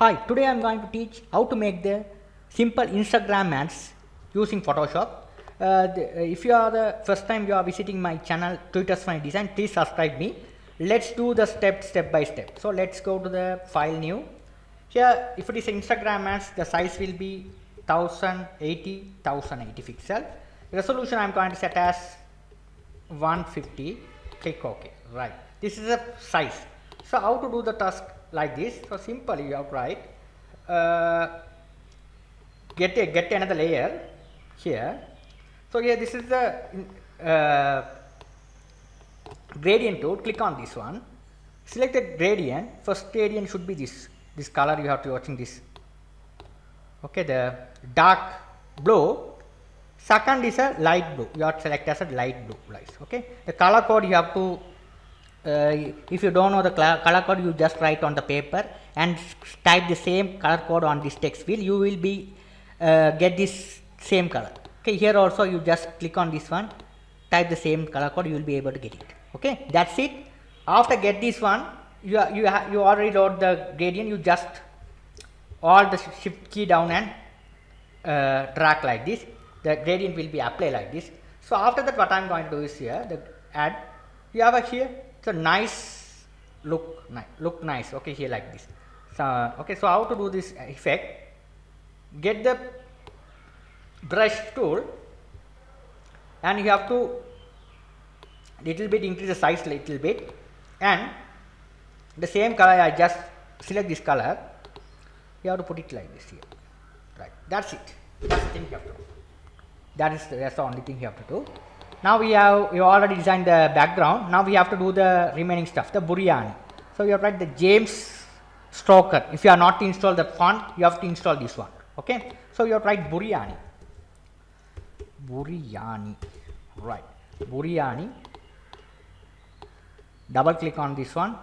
Hi, today I am going to teach how to make the simple Instagram ads using Photoshop. If you are the first time you are visiting my channel Tweeters Funny Design, please subscribe me. Let's do the step by step. So let's go to the file new. Here, if it is Instagram ads, the size will be 1080 pixel. Resolution I am going to set as 150. Click OK. Right. This is a size. So how to do the task like this? So simply you have to write get another layer here. So here this is the gradient tool. Click on this one. Select the gradient. First gradient should be this color. You have to watching this. Okay, the dark blue. Second is a light blue. You have to select as a light blue. Okay, the color code you have to. If you don't know the color code, you just write on the paper and type the same color code on this text field. You will be get this same color. Okay, here also you just click on this one, type the same color code, you will be able to get it. Okay, that's it. After get this one, you already load the gradient. You just all the shift key down and drag like this. The gradient will be applied like this. So after that, what I am going to do is here the add. You have a here. It's a nice look nice. Okay, here like this. So okay, so how to do this effect? Get the brush tool and you have to little bit increase the size little bit, and the same color I just select this color. You have to put it like this here. Right. That's it. That's the thing you have to do. That's the only thing you have to do. Now you already designed the background. Now we have to do the remaining stuff, the Buriani. So you have to write the James Stoker. If you are not installed the font, you have to install this one. Okay. So you have to write Buriani. Buriani. Right. Buriani. Double click on this one.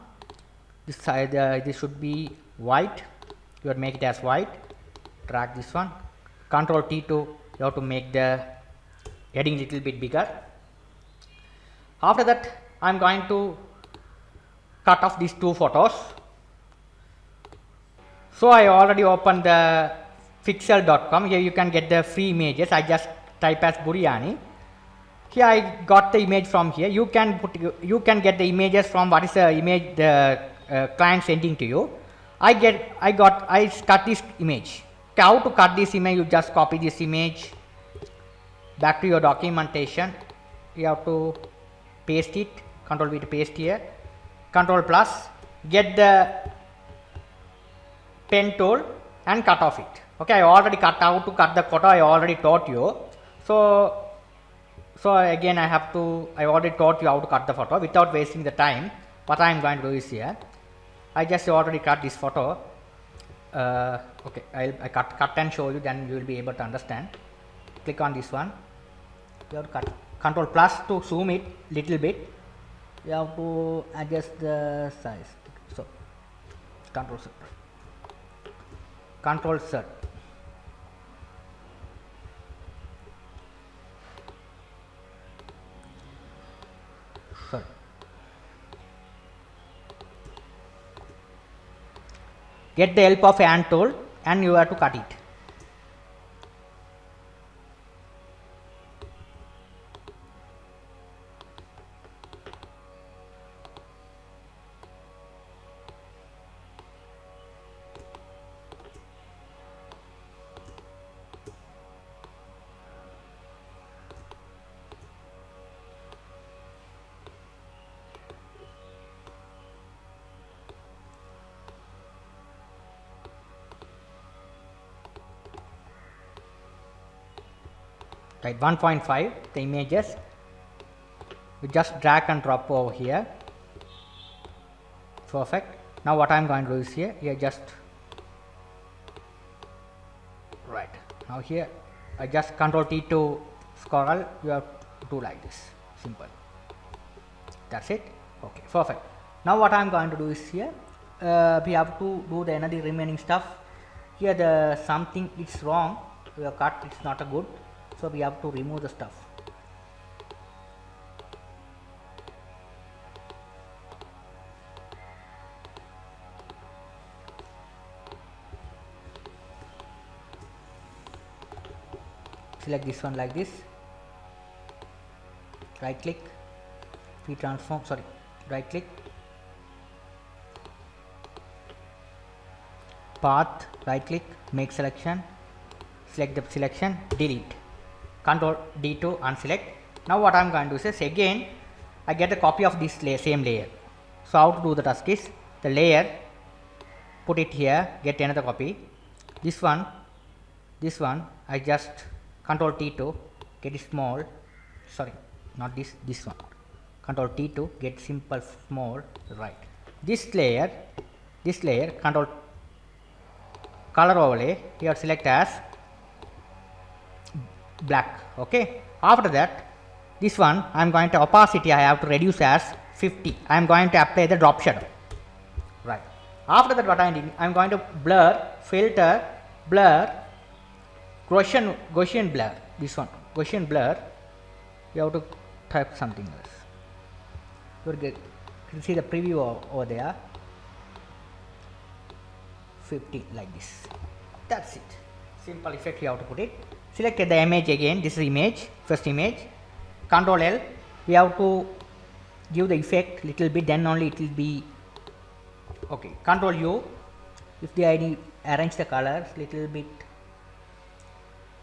This side this should be white. You have to make it as white. Drag this one. Control T2. You have to make the heading little bit bigger. After that, I am going to cut off these two photos. So I already opened the Fixel.com. Here you can get the free images. I just type as Buriani. Here I got the image from here. You can get the images from what is the image the client sending to you. I cut this image. Okay, how to cut this image? You just copy this image back to your documentation. You have to paste it. Control V to paste here. Control plus. Get the pen tool and cut off it. Okay, I already cut how to cut the photo. I already taught you. So again I already taught you how to cut the photo without wasting the time. What I am going to do is here. I just already cut this photo. Okay, I cut and show you, then you will be able to understand. Click on this one. You have to cut. Control plus to zoom it little bit. You have to adjust the size. So Control Z. Control Z. Sorry. Get the help of hand tool and you have to cut it. Right, 1.5 the images. We just drag and drop over here. Perfect. Now what I am going to do is here just right. Now here I just Control T to scroll. You have to do like this. Simple. That's it. Okay, perfect. Now what I am going to do is here we have to do the another remaining stuff. Here the something is wrong. We have cut. It's not a good. So we have to remove the stuff. select this one like this, right click, transform, sorry, right click, path, right click, make selection, select the selection, delete, Control D to unselect. Now what I am going to do is again I get a copy of this same layer. So how to do the task is the layer, put it here, get another copy. This one I just Control T to get it small, sorry, not this one, Control T to get simple small, right. This layer Control color overlay, here select as black. Okay, after that this one I am going to opacity I have to reduce as 50. I am going to apply the drop shadow, right. After that what I am going to blur, filter, blur, Gaussian blur, this one Gaussian blur, you have to type something else. You can see the preview over there, 50 like this. That's it, simple effect you have to put it. Select the image again, this is image, first image, Control L, we have to give the effect little bit, then only it will be okay. Control U, if the ID arrange the colors little bit,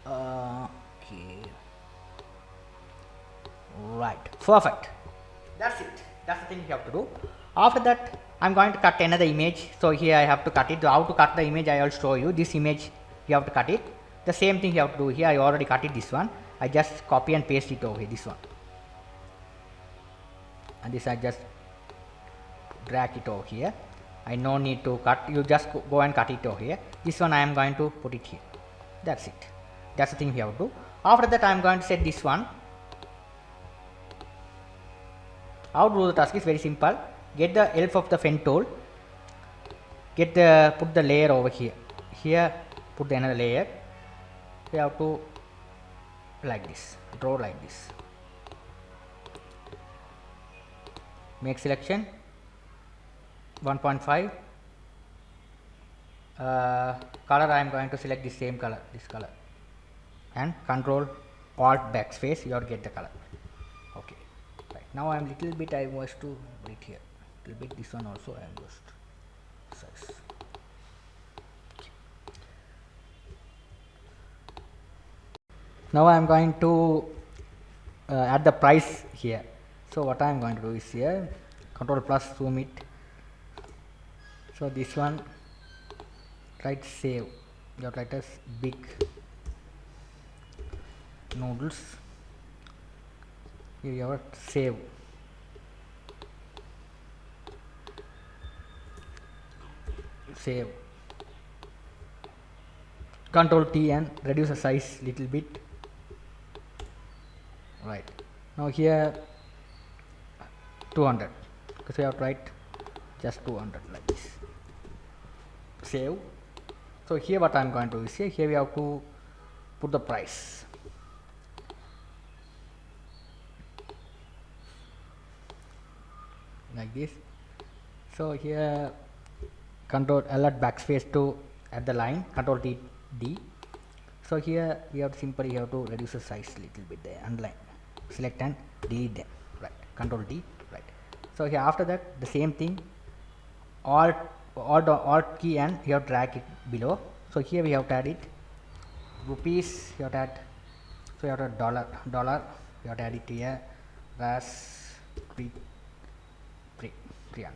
okay, right, perfect, that's it, that's the thing you have to do. After that I am going to cut another image, so here I have to cut it. How to cut the image I will show you. This image you have to cut it, the same thing you have to do here. I already cut it, this one I just copy and paste it over here, this one, and this I just drag it over here. I no need to cut, you just go and cut it over here. This one I am going to put it here, that's it, that's the thing you have to do. After that I am going to set this one. How to do the task is very simple. Get the help of the pen tool, put the layer over here, put the another layer, you have to like this, draw like this, make selection 1.5, color I am going to select the same color, this color, and Control Alt backspace, you have to get the color. Okay, right, now I am little bit, I was to wait here, little bit, this one also I am just size. Now I am going to add the price here. So what I am going to do is here, Control plus zoom it. So this one, write save, you write as big noodles, here you have save, Control T and reduce the size little bit, right. Now here 200, because we have to write just 200 like this, save. So here what I am going to do is here we have to put the price, like this. So here Control L at backspace to add the line, Control T D. So here we have to simply to reduce the size little bit there, underline, select and delete them, right, Control D, right. So here after that the same thing, alt key, and you have to drag it below. So here we have to add it, rupees, you have to add, so you have to add dollar, you have to add it here as 300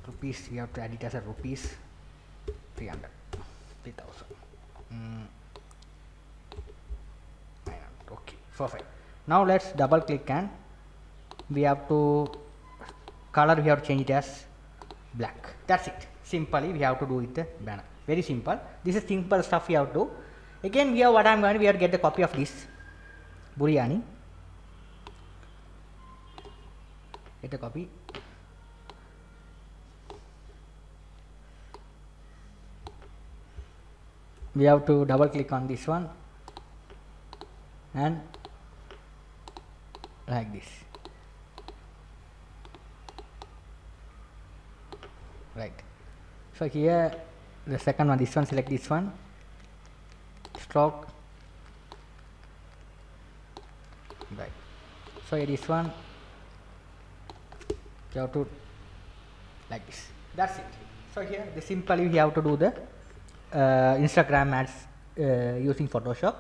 rupees, you have to add it as a rupees 300, 3000. Okay, perfect. Now let's double click and we have to color, we have to change it as black. That's it, simply we have to do with the banner, very simple. This is simple stuff we have to do. Again here what I am going to, we have to get the copy of this biryani, get the copy, we have to double click on this one and like this, right. So here the second one, this one, select this one, stroke right. So here this one you have to like this, that's it. So here the simply we have to do the Instagram ads using Photoshop.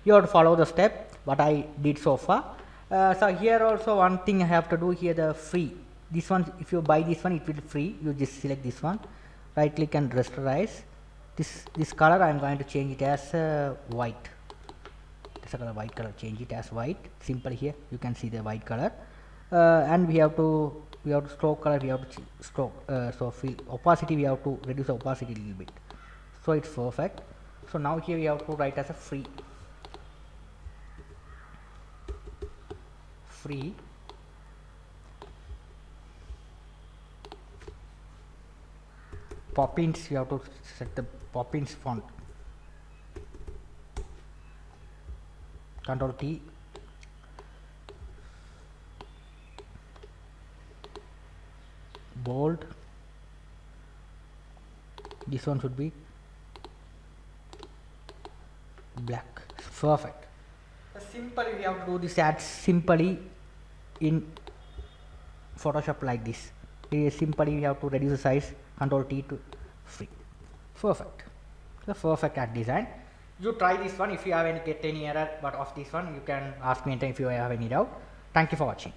You have to follow the step what I did so far. So here also one thing I have to do here, the free, this one if you buy this one it will be free. You just select this one, right click and rasterize. This color I am going to change it as white. This color white color, change it as white. Simple here you can see the white color, and we have to stroke color, we have to stroke so fill opacity, we have to reduce the opacity a little bit, so it's perfect. So now here we have to write as a free Poppins. You have to set the Poppins font, Control T, bold. This one should be black. Perfect. Simply we have to do this ad simply in Photoshop like this. Simply we have to reduce the size, Control T to free. Perfect. The perfect ad design. You try this one. If you have any error but of this one, you can ask me anytime if you have any doubt. Thank you for watching.